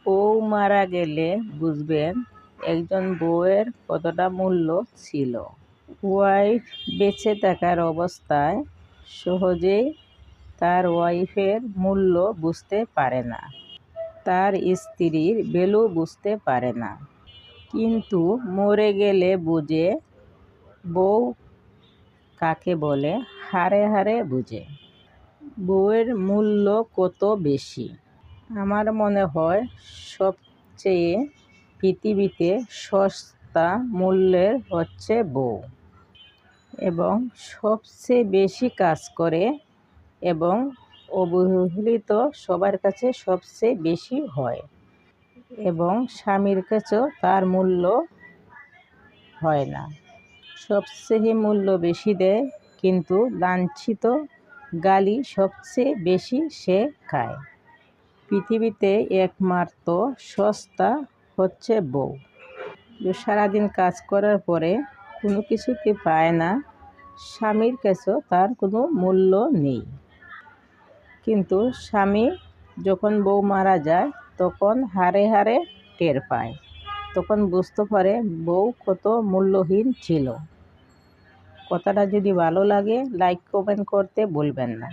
বউ মারা গেলে বুঝবেন একজন বউয়ের কতটা মূল্য ছিল। ওয়াইফ বেঁচে থাকার অবস্থায় সহজেই তার ওয়াইফের মূল্য বুঝতে পারে না, তার স্ত্রীর ভ্যালু বুঝতে পারে না। কিন্তু মরে গেলে বুঝে বউ কাকে বলে, হাড়ে হাড়ে বুঝে বউয়ের মূল্য কত বেশি। আমার মনে হয় সবচেয়ে পৃথিবীতে সস্তা মূল্যের হচ্ছে বউ, এবং সবচেয়ে বেশি কাজ করে এবং অবহেলিত সবার কাছে সবচেয়ে বেশি হয়, এবং স্বামীর কাছেও তার মূল্য হয় না। সবচেয়ে মূল্য বেশি দেয় কিন্তু লাঞ্ছিত, গালি সবচেয়ে বেশি সে খায়। পৃথিবীতে একমাত্র সস্তা হচ্ছে বউ। সারাদিন কাজ করার পরে কোনো কিছুতে পায় না, স্বামীর কাছেও তার কোনো মূল্য নেই। কিন্তু স্বামী যখন বউ মারা যায় তখন হাড়ে হাড়ে টের পায়, তখন বুঝতে পারে বউ কত মূল্যহীন ছিল। কথাটা যদি ভালো লাগে লাইক কমেন্ট করতে ভুলবেন না।